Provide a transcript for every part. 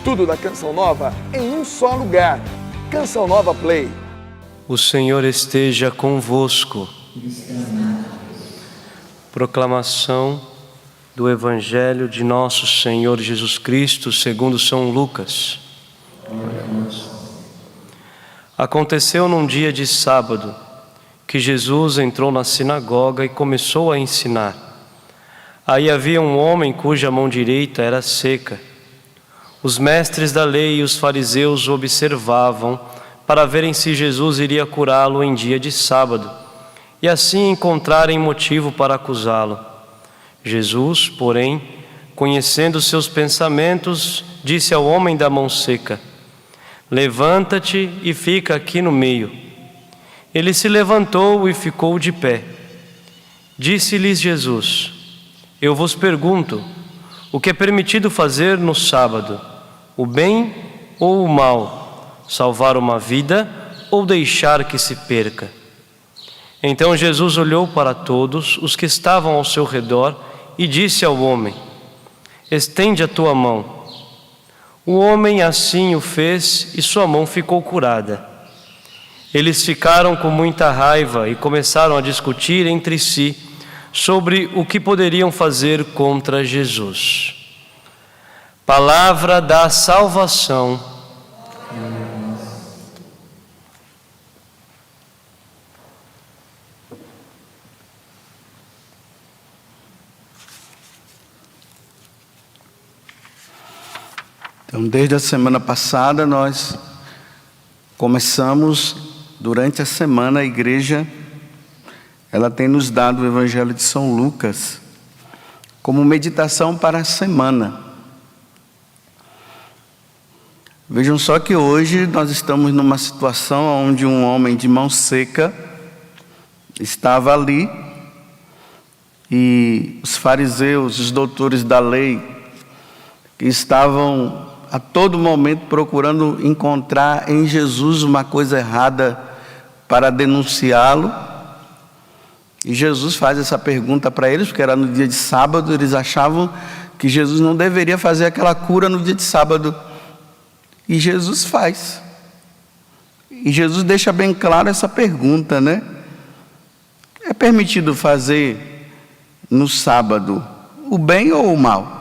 Tudo da Canção Nova em um só lugar. Canção Nova Play. O Senhor esteja convosco. Proclamação do Evangelho de nosso Senhor Jesus Cristo segundo São Lucas. Aconteceu num dia de sábado que Jesus entrou na sinagoga e começou a ensinar. Aí havia um homem cuja mão direita era seca. Os mestres da lei e os fariseus o observavam para verem se Jesus iria curá-lo em dia de sábado e assim encontrarem motivo para acusá-lo. Jesus, porém, conhecendo seus pensamentos, disse ao homem da mão seca: levanta-te e fica aqui no meio. Ele se levantou e ficou de pé. Disse-lhes Jesus: eu vos pergunto, o que é permitido fazer no sábado, o bem ou o mal, salvar uma vida ou deixar que se perca? Então Jesus olhou para todos os que estavam ao seu redor e disse ao homem: estende a tua mão. O homem assim o fez e sua mão ficou curada. Eles ficaram com muita raiva e começaram a discutir entre si sobre o que poderiam fazer contra Jesus. Palavra da salvação. Então, desde a semana passada, nós começamos, durante a semana, a igreja, ela tem nos dado o Evangelho de São Lucas, como meditação para a semana. Vejam só que hoje nós estamos numa situação onde um homem de mão seca estava ali, e os fariseus, os doutores da lei, que estavam a todo momento procurando encontrar em Jesus uma coisa errada para denunciá-lo. E Jesus faz essa pergunta para eles, porque era no dia de sábado. Eles achavam que Jesus não deveria fazer aquela cura no dia de sábado. E Jesus faz. E Jesus deixa bem claro essa pergunta, né? É permitido fazer no sábado o bem ou o mal?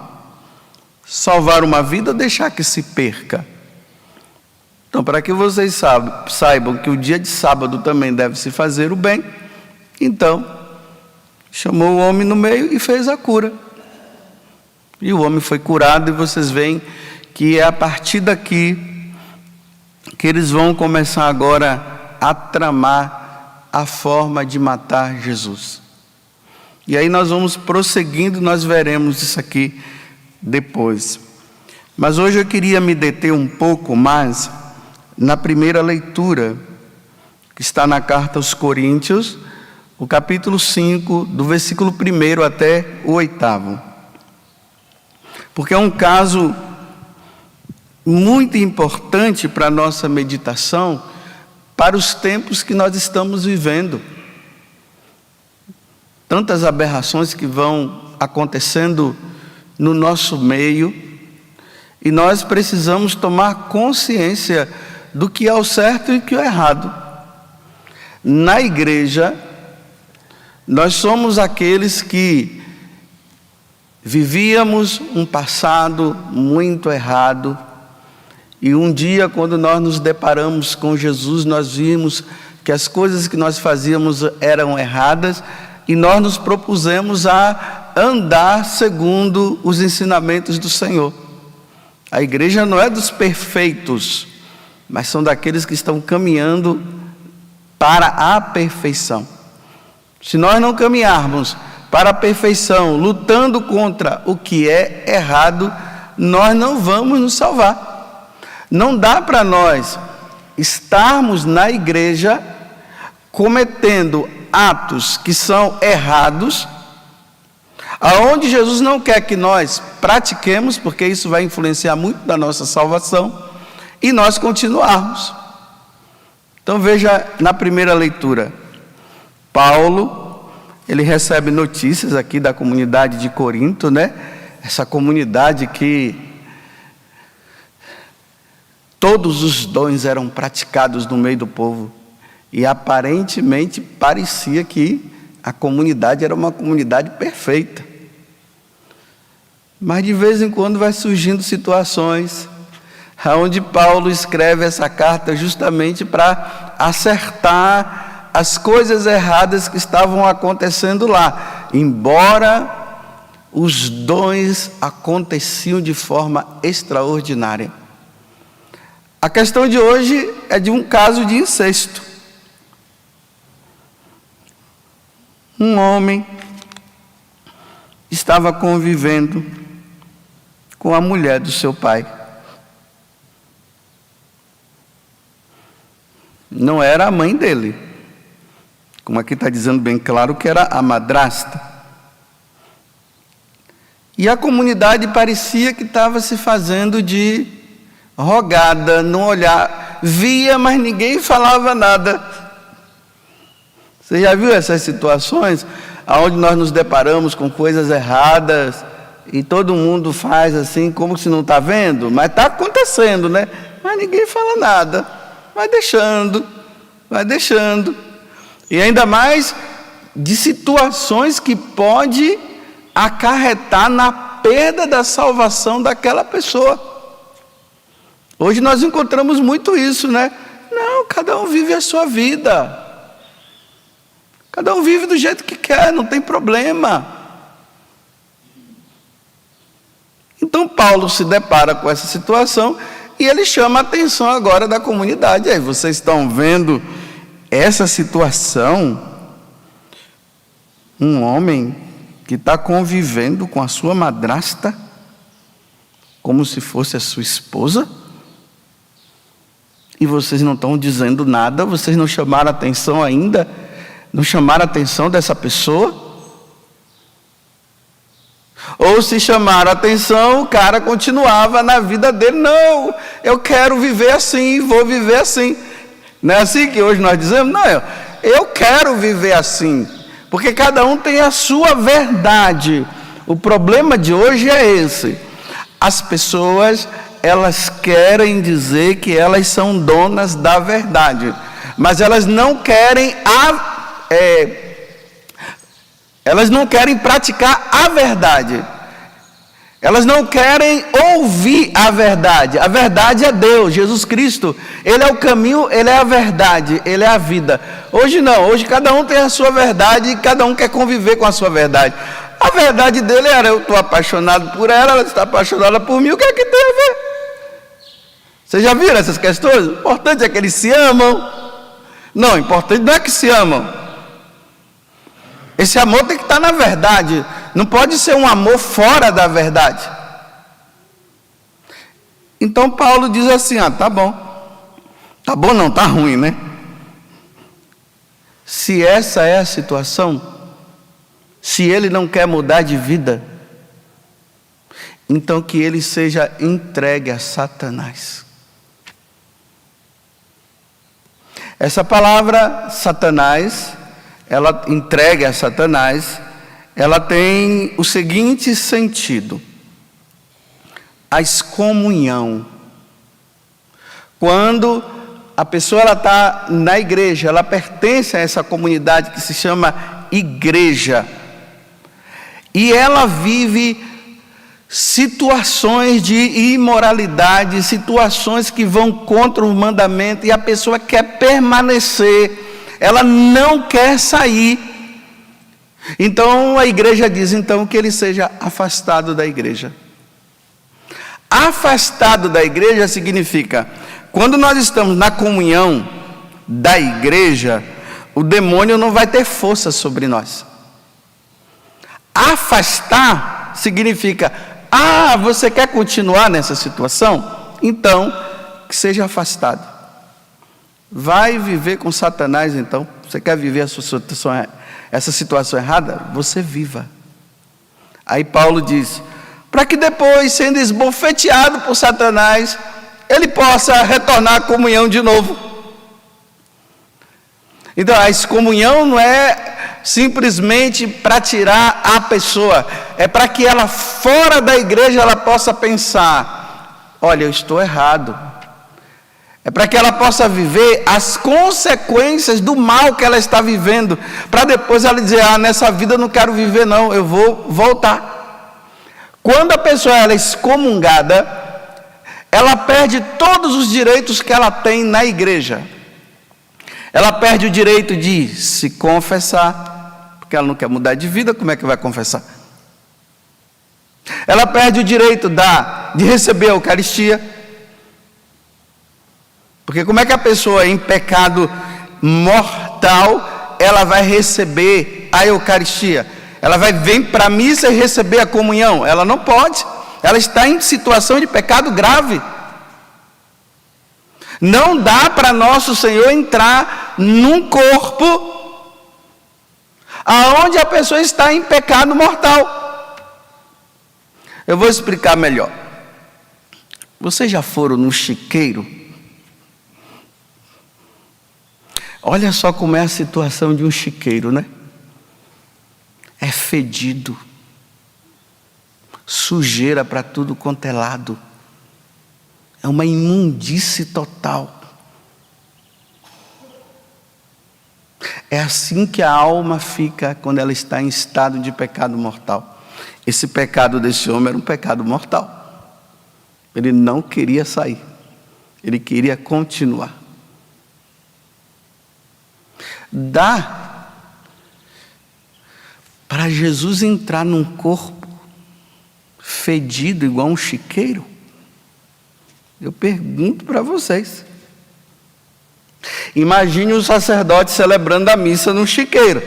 Salvar uma vida ou deixar que se perca? Então, para que vocês saibam que o dia de sábado também deve se fazer o bem, então, chamou o homem no meio e fez a cura. E o homem foi curado, e vocês veem que é a partir daqui que eles vão começar agora a tramar a forma de matar Jesus. E aí nós vamos prosseguindo, nós veremos isso aqui depois. Mas hoje eu queria me deter um pouco mais na primeira leitura, que está na carta aos Coríntios, o capítulo 5, do versículo 1 até o 8. Porque é um caso muito importante para a nossa meditação, para os tempos que nós estamos vivendo. Tantas aberrações que vão acontecendo no nosso meio, e nós precisamos tomar consciência do que é o certo e o que é o errado. Na igreja, nós somos aqueles que vivíamos um passado muito errado, e um dia, quando nós nos deparamos com Jesus, nós vimos que as coisas que nós fazíamos eram erradas, e nós nos propusemos a andar segundo os ensinamentos do Senhor. A igreja não é dos perfeitos, mas são daqueles que estão caminhando para a perfeição. Se nós não caminharmos para a perfeição, lutando contra o que é errado, nós não vamos nos salvar. Não dá para nós estarmos na igreja cometendo atos que são errados, aonde Jesus não quer que nós pratiquemos, porque isso vai influenciar muito da nossa salvação, e nós continuarmos. Então veja na primeira leitura, Paulo, ele recebe notícias aqui da comunidade de Corinto, né? Essa comunidade que todos os dons eram praticados no meio do povo. E aparentemente parecia que a comunidade era uma comunidade perfeita. Mas de vez em quando vai surgindo situações onde Paulo escreve essa carta justamente para acertar as coisas erradas que estavam acontecendo lá. Embora os dons aconteciam de forma extraordinária. A questão de hoje é de um caso de incesto. Um homem estava convivendo com a mulher do seu pai. Não era a mãe dele, como aqui está dizendo bem claro que era a madrasta. E a comunidade parecia que estava se fazendo de rogada, não olhar, via, mas ninguém falava nada. Você já viu essas situações onde nós nos deparamos com coisas erradas e todo mundo faz assim como se não está vendo, mas está acontecendo, né? Mas ninguém fala nada, vai deixando. E ainda mais de situações que pode acarretar na perda da salvação daquela pessoa. Hoje nós encontramos muito isso, né? Não, cada um vive a sua vida. Cada um vive do jeito que quer, não tem problema. Então Paulo se depara com essa situação e ele chama a atenção agora da comunidade. Aí vocês estão vendo essa situação? Um homem que está convivendo com a sua madrasta como se fosse a sua esposa? E vocês não estão dizendo nada? Vocês não chamaram a atenção ainda? Não chamaram a atenção dessa pessoa? Ou se chamaram a atenção, o cara continuava na vida dele. Não, eu quero viver assim, vou viver assim. Não é assim que hoje nós dizemos? Não, eu quero viver assim. Porque cada um tem a sua verdade. O problema de hoje é esse. As pessoas, elas querem dizer que elas são donas da verdade. Mas elas não querem elas não querem praticar a verdade. Elas não querem ouvir a verdade. A verdade é Deus, Jesus Cristo. Ele é o caminho, Ele é a verdade, Ele é a vida. Hoje não, hoje cada um tem a sua verdade e cada um quer conviver com a sua verdade. A verdade dele era: eu estou apaixonado por ela, ela está apaixonada por mim, o que é que tem a ver? Vocês já viram essas questões? O importante é que eles se amam. Não, o importante não é que se amam. Esse amor tem que estar na verdade. Não pode ser um amor fora da verdade. Então Paulo diz assim: tá bom. Tá bom não, tá ruim, né? Se essa é a situação, se ele não quer mudar de vida, então que ele seja entregue a Satanás. Essa palavra Satanás, ela entregue a Satanás, ela tem o seguinte sentido: a excomunhão. Quando a pessoa está na igreja, ela pertence a essa comunidade que se chama igreja, e ela vive situações de imoralidade, situações que vão contra o mandamento, e a pessoa quer permanecer, ela não quer sair. Então a igreja diz então que ele seja afastado da igreja. Afastado da igreja significa, quando nós estamos na comunhão da igreja, o demônio não vai ter força sobre nós. Afastar significa: você quer continuar nessa situação? Então, que seja afastado. Vai viver com Satanás então. Você quer viver essa situação errada? Você viva. Aí Paulo diz: para que depois, sendo esbofeteado por Satanás, ele possa retornar à comunhão de novo. Então a excomunhão não é simplesmente para tirar a pessoa, é para que ela fora da igreja ela possa pensar: olha, eu estou errado, É para que ela possa viver as consequências do mal que ela está vivendo, para depois ela dizer: nessa vida eu não quero viver não, eu vou voltar. Quando a pessoa ela é excomungada, ela perde todos os direitos que ela tem na igreja. Ela perde o direito de se confessar, porque ela não quer mudar de vida, como é que vai confessar? Ela perde o direito de receber a Eucaristia, porque como é que a pessoa em pecado mortal, ela vai receber a Eucaristia? Ela vai vir para a missa e receber a comunhão? Ela não pode, ela está em situação de pecado grave. Não dá para nosso Senhor entrar num corpo aonde a pessoa está em pecado mortal. Eu vou explicar melhor. Vocês já foram no chiqueiro? Olha só como é a situação de um chiqueiro, né? É fedido, sujeira para tudo quanto é lado, é uma imundície total. É assim que a alma fica quando ela está em estado de pecado mortal. Esse pecado desse homem era um pecado mortal. Ele não queria sair, ele queria continuar. Dá para Jesus entrar num corpo fedido igual um chiqueiro? Eu pergunto para vocês. Imagine um sacerdote celebrando a missa num chiqueiro.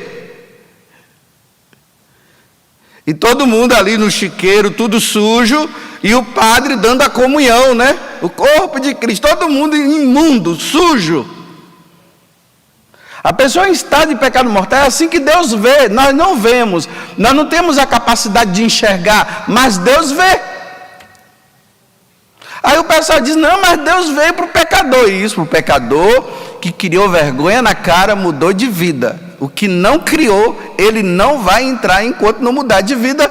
E todo mundo ali no chiqueiro, tudo sujo, e o padre dando a comunhão, né? O corpo de Cristo, todo mundo imundo, sujo. A pessoa em estado de pecado mortal é assim que Deus vê. Nós não vemos, nós não temos a capacidade de enxergar, mas Deus vê. Aí o pessoal diz: não, mas Deus veio para o pecador. E isso, para o pecador que criou vergonha na cara, mudou de vida. O que não criou, ele não vai entrar enquanto não mudar de vida.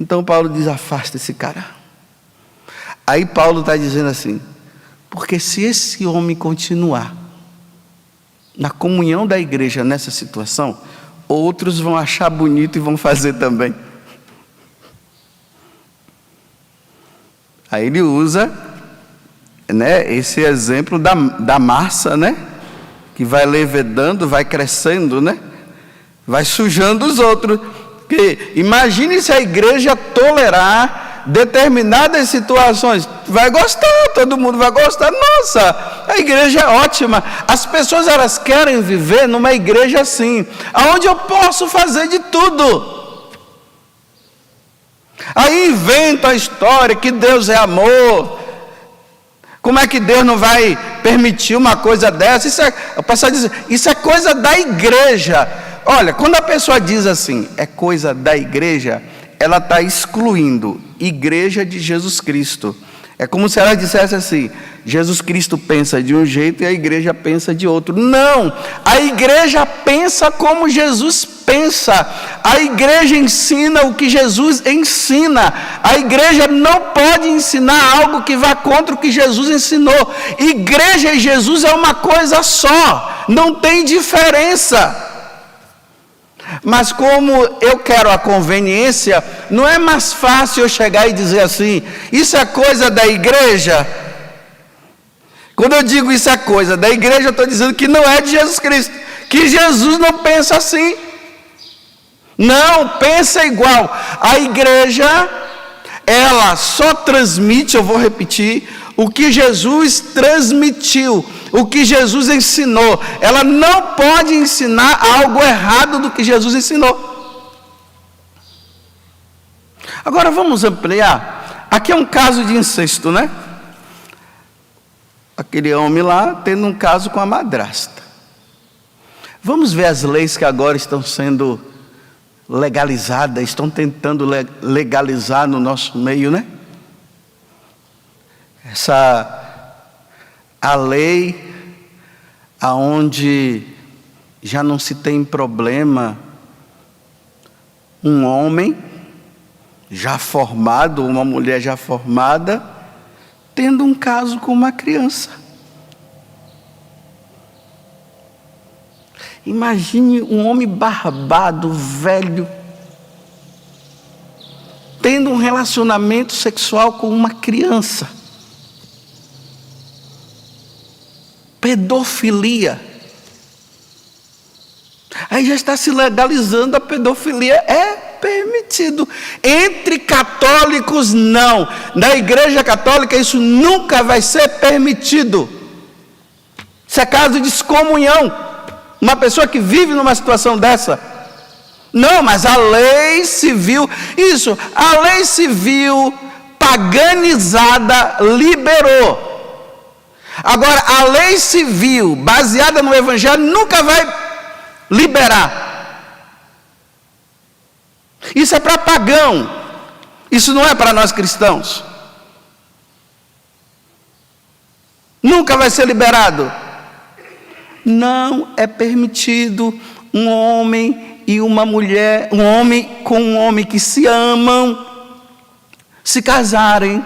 Então Paulo diz: afasta esse cara. Aí Paulo está dizendo assim: porque se esse homem continuar na comunhão da igreja nessa situação, outros vão achar bonito e vão fazer também. Aí ele usa, né, esse exemplo da massa, né, que vai levedando, vai crescendo, né, vai sujando os outros. Porque imagine se a igreja tolerar determinadas situações, vai gostar, todo mundo vai gostar. Nossa, a igreja é ótima. As pessoas elas querem viver numa igreja assim, aonde eu posso fazer de tudo. Aí inventa a história que Deus é amor. Como é que Deus não vai permitir uma coisa dessa? O pessoal diz: isso é coisa da igreja. Olha, quando a pessoa diz assim, é coisa da igreja, ela está excluindo igreja de Jesus Cristo. É como se ela dissesse assim: Jesus Cristo pensa de um jeito e a igreja pensa de outro. Não, a igreja pensa como Jesus pensa. A igreja ensina o que Jesus ensina. A igreja não pode ensinar algo que vá contra o que Jesus ensinou. Igreja e Jesus é uma coisa só, não tem diferença. Mas como eu quero a conveniência, não é mais fácil eu chegar e dizer assim: isso é coisa da igreja? Quando eu digo isso é coisa da igreja, eu estou dizendo que não é de Jesus Cristo, que Jesus não pensa assim. Não, pensa igual. A igreja, ela só transmite, eu vou repetir, o que Jesus transmitiu, o que Jesus ensinou. Ela não pode ensinar algo errado do que Jesus ensinou. Agora vamos ampliar. Aqui é um caso de incesto, né? Aquele homem lá tendo um caso com a madrasta. Vamos ver as leis que agora estão sendo legalizadas, estão tentando legalizar no nosso meio, né? A lei aonde já não se tem problema um homem já formado, uma mulher já formada, tendo um caso com uma criança. Imagine um homem barbado, velho, tendo um relacionamento sexual com uma criança. Pedofilia. Aí já está se legalizando a pedofilia. É permitido. Entre católicos, não. Na Igreja Católica, isso nunca vai ser permitido. Isso é caso de excomunhão. Uma pessoa que vive numa situação dessa. Não, mas a lei civil, isso, a lei civil paganizada liberou. Agora, a lei civil baseada no Evangelho nunca vai liberar. Isso é para pagão. Isso não é para nós cristãos. Nunca vai ser liberado. Não é permitido um homem e uma mulher, um homem com um homem que se amam, se casarem.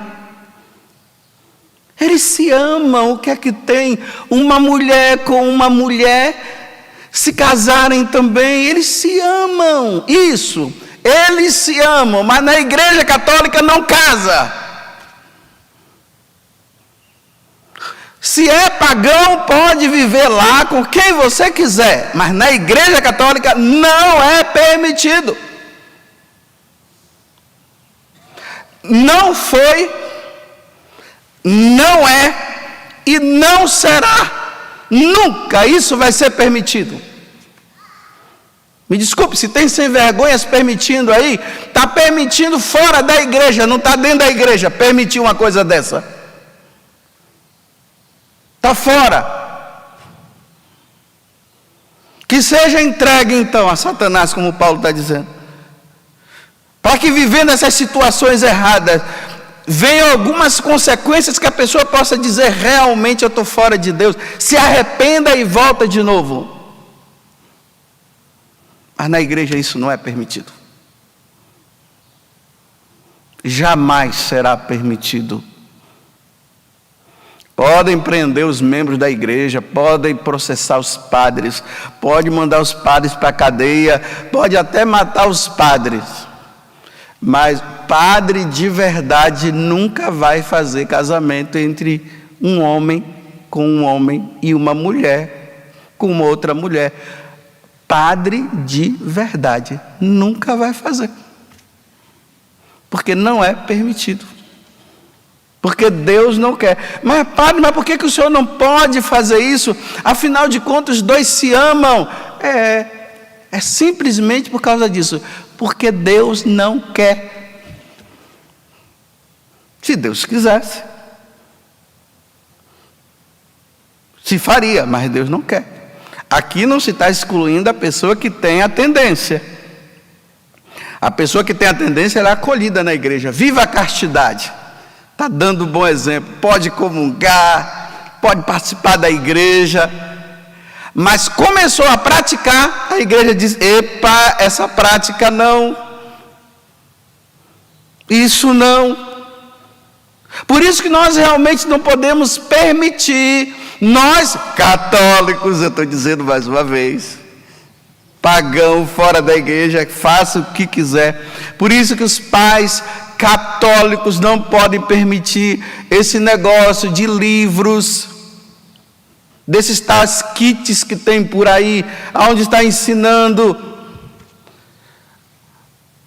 Eles se amam. O que é que tem? Uma mulher com uma mulher se casarem também. Eles se amam. Isso. Eles se amam. Mas na Igreja Católica não casa. Se é pagão, pode viver lá com quem você quiser. Mas na Igreja Católica não é permitido. Não foi, não é e não será. Nunca isso vai ser permitido. Me desculpe, se tem sem vergonhas permitindo aí, está permitindo fora da igreja, não está dentro da igreja, permitir uma coisa dessa. Está fora. Que seja entregue então a Satanás, como Paulo está dizendo. Para que vivendo essas situações erradas, venham algumas consequências que a pessoa possa dizer, realmente eu estou fora de Deus. Se arrependa e volta de novo. Mas na igreja isso não é permitido. Jamais será permitido. Podem prender os membros da igreja, podem processar os padres, pode mandar os padres para a cadeia, pode até matar os padres. Mas padre de verdade nunca vai fazer casamento entre um homem com um homem e uma mulher com uma outra mulher. Padre de verdade nunca vai fazer. Porque não é permitido. Porque Deus não quer. Mas padre, mas por que o senhor não pode fazer isso? Afinal de contas, os dois se amam. É simplesmente por causa disso. Porque Deus não quer. Se Deus quisesse, se faria, mas Deus não quer. Aqui não se está excluindo a pessoa que tem a tendência. A pessoa que tem a tendência, ela é acolhida na igreja. Viva a castidade. Está dando um bom exemplo. Pode comungar, pode participar da igreja. Mas começou a praticar, a igreja diz, epa, essa prática não. Isso não. Por isso que nós realmente não podemos permitir, nós católicos, eu estou dizendo mais uma vez, pagão fora da igreja, faça o que quiser. Por isso que os pais católicos não podem permitir esse negócio de livros, desses tais kits que tem por aí, onde está ensinando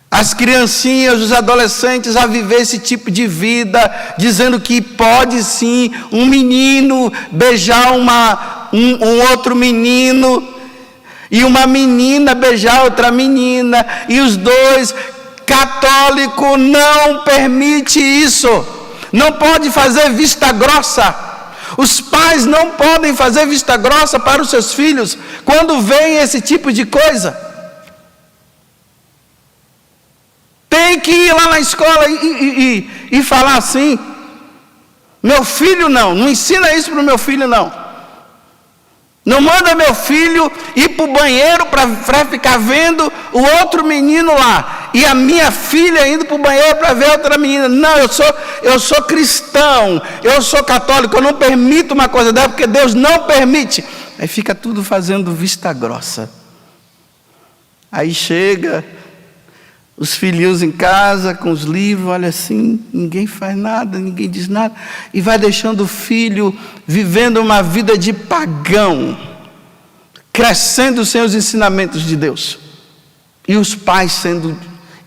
as criancinhas, os adolescentes a viver esse tipo de vida, dizendo que pode sim um menino beijar um outro menino, e uma menina beijar outra menina, e os dois. Católico não permite isso. Não pode fazer vista grossa. Os pais não podem fazer vista grossa para os seus filhos quando vem esse tipo de coisa. Tem que ir lá na escola e falar assim: meu filho não ensina isso para o meu filho não. Não manda meu filho ir para o banheiro para ficar vendo o outro menino lá. e a minha filha indo para o banheiro para ver outra menina. Não, eu sou cristão, eu sou católico, eu não permito uma coisa dessa, porque Deus não permite. Aí fica tudo fazendo vista grossa. Aí chega os filhinhos em casa com os livros, olha assim, ninguém faz nada, ninguém diz nada, e vai deixando o filho vivendo uma vida de pagão, crescendo sem os ensinamentos de Deus, e os pais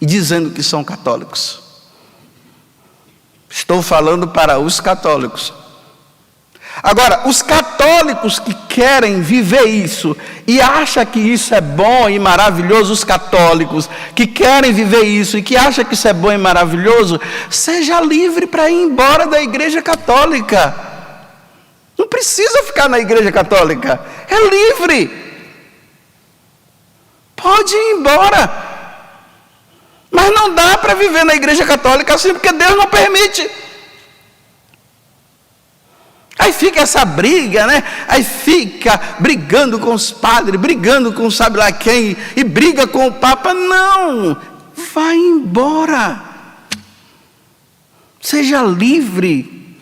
dizendo que são católicos. Estou falando para os católicos. Agora, os católicos que querem viver isso e acham que isso é bom e maravilhoso, os católicos que querem viver isso e que acham que isso é bom e maravilhoso, seja livre para ir embora da igreja católica. Não precisa ficar na igreja católica, é livre. Pode ir embora. Mas não dá para viver na igreja católica assim, porque Deus não permite. Aí fica essa briga, né? Aí fica brigando com os padres, brigando com sabe lá quem, e briga com o Papa. Não, vai embora. Seja livre.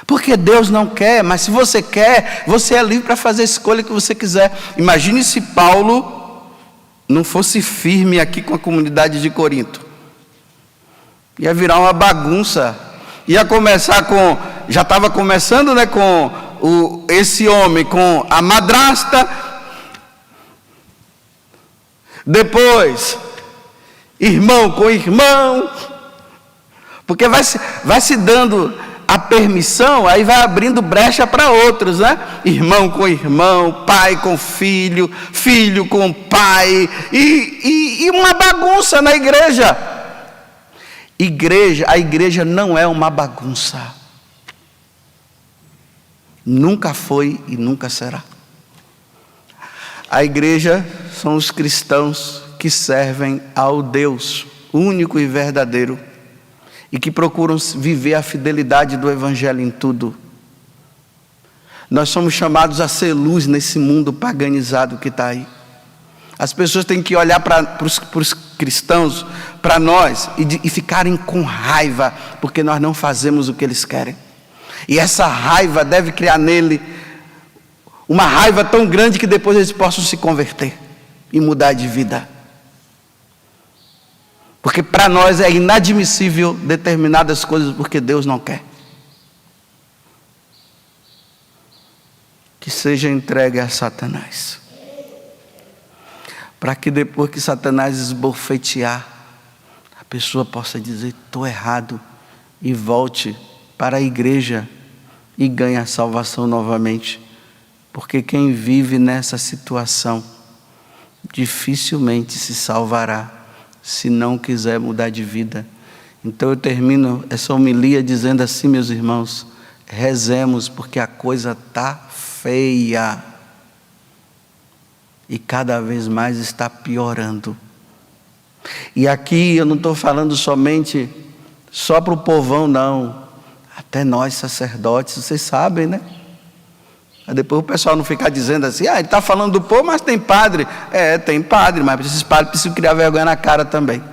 Porque Deus não quer, mas se você quer, você é livre para fazer a escolha que você quiser. Imagine se Paulo não fosse firme aqui com a comunidade de Corinto. Ia virar uma bagunça. Ia começar com... Já estava começando, né, com esse homem, com a madrasta. Depois, irmão com irmão. Porque vai se dando a permissão, aí vai abrindo brecha para outros, né? Irmão com irmão, pai com filho, filho com pai. E uma bagunça na igreja. A igreja não é uma bagunça. Nunca foi e nunca será. A igreja são os cristãos que servem ao Deus único e verdadeiro e que procuram viver a fidelidade do Evangelho em tudo. Nós somos chamados a ser luz nesse mundo paganizado que está aí. As pessoas têm que olhar para os cristãos, para nós, e ficarem com raiva, porque nós não fazemos o que eles querem. E essa raiva deve criar nele uma raiva tão grande que depois eles possam se converter e mudar de vida. Porque para nós é inadmissível determinadas coisas porque Deus não quer. Que seja entregue a Satanás. Para que depois que Satanás esbofetear, a pessoa possa dizer, estou errado, e volte para a igreja e ganhe a salvação novamente. Porque quem vive nessa situação dificilmente se salvará se não quiser mudar de vida. Então eu termino essa homilia dizendo assim, meus irmãos, rezemos porque a coisa está feia e cada vez mais está piorando. E aqui eu não estou falando somente só para o povão, não. Até nós sacerdotes, vocês sabem, né? Aí depois o pessoal não ficar dizendo assim, ele está falando do povo, mas tem padre. Tem padre, mas esses padres precisam criar vergonha na cara também.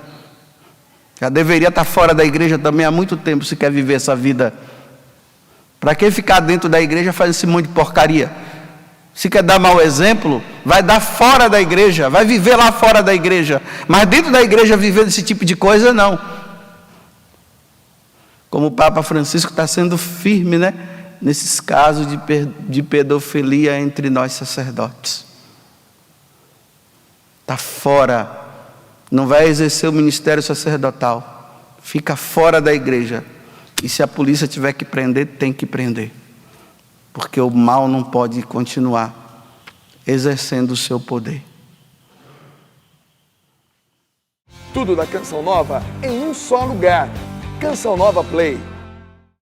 Já deveria estar fora da igreja também há muito tempo se quer viver essa vida. Para que ficar dentro da igreja fazendo esse monte de porcaria? Se quer dar mau exemplo, vai dar fora da igreja, vai viver lá fora da igreja. Mas dentro da igreja viver desse tipo de coisa, não. Como o Papa Francisco está sendo firme, né? Nesses casos de pedofilia entre nós sacerdotes. Está fora. Não vai exercer o ministério sacerdotal. Fica fora da igreja. E se a polícia tiver que prender, tem que prender. Porque o mal não pode continuar exercendo o seu poder. Tudo da Canção Nova em um só lugar. Canção Nova Play.